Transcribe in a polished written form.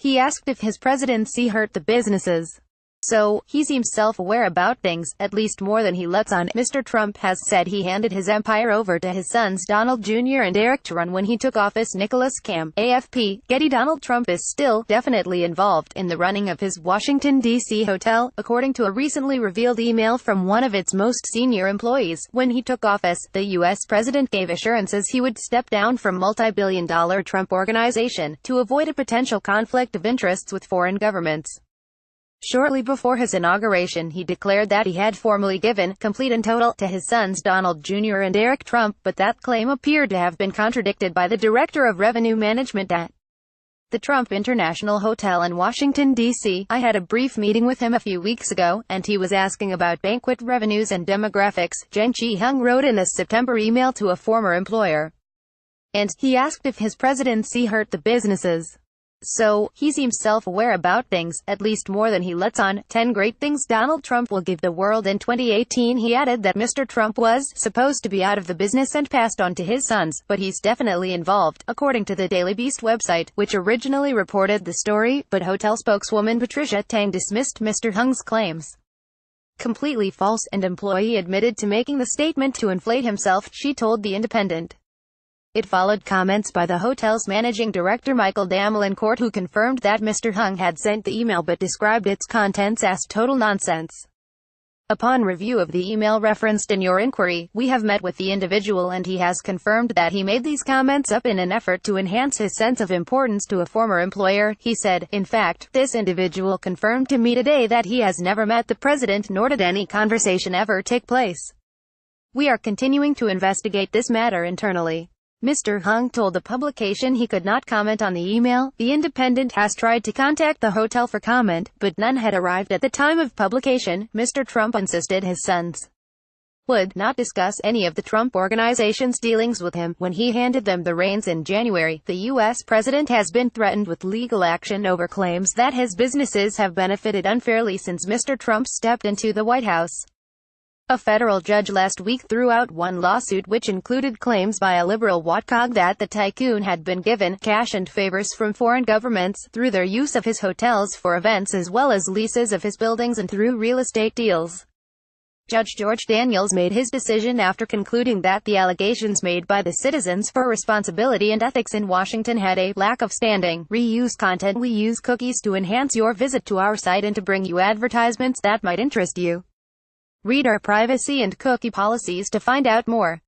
He asked if his presidency hurt the businesses. So, he seems self-aware about things, at least more than he lets on. Mr. Trump has said he handed his empire over to his sons Donald Jr. and Eric to run when he took office. Nicholas Cam, AFP, Getty. Donald Trump is still definitely involved in the running of his Washington, D.C. hotel, according to a recently revealed email from one of its most senior employees. When he took office, the U.S. president gave assurances he would step down from multi-billion-dollar Trump Organization to avoid a potential conflict of interests with foreign governments. Shortly before his inauguration, he declared that he had formally given, complete and total, to his sons Donald Jr. and Eric Trump, but that claim appeared to have been contradicted by the Director of Revenue Management at the Trump International Hotel in Washington, D.C. I had a brief meeting with him a few weeks ago, and he was asking about banquet revenues and demographics, Zhang Qiheng wrote in a September email to a former employer. And he asked if his presidency hurt the businesses. So, he seems self-aware about things, at least more than he lets on. 10 great things Donald Trump will give the world in 2018. He added that Mr. Trump was supposed to be out of the business and passed on to his sons, but he's definitely involved, according to the Daily Beast website, which originally reported the story, but hotel spokeswoman Patricia Tang dismissed Mr. Hung's claims. Completely false, and employee admitted to making the statement to inflate himself, she told The Independent. It followed comments by the hotel's managing director Michael Damelincourt, who confirmed that Mr. Hung had sent the email but described its contents as total nonsense. Upon review of the email referenced in your inquiry, we have met with the individual and he has confirmed that he made these comments up in an effort to enhance his sense of importance to a former employer, he said. In fact, this individual confirmed to me today that he has never met the president nor did any conversation ever take place. We are continuing to investigate this matter internally. Mr. Hung told the publication he could not comment on the email. The Independent has tried to contact the hotel for comment, but none had arrived at the time of publication. Mr. Trump insisted his sons would not discuss any of the Trump Organization's dealings with him. When he handed them the reins in January, the U.S. president has been threatened with legal action over claims that his businesses have benefited unfairly since Mr. Trump stepped into the White House. A federal judge last week threw out one lawsuit which included claims by a liberal watchdog that the tycoon had been given cash and favors from foreign governments through their use of his hotels for events as well as leases of his buildings and through real estate deals. Judge George Daniels made his decision after concluding that the allegations made by the Citizens for Responsibility and Ethics in Washington had a lack of standing. Reuse content. We use cookies to enhance your visit to our site and to bring you advertisements that might interest you. Read our privacy and cookie policies to find out more.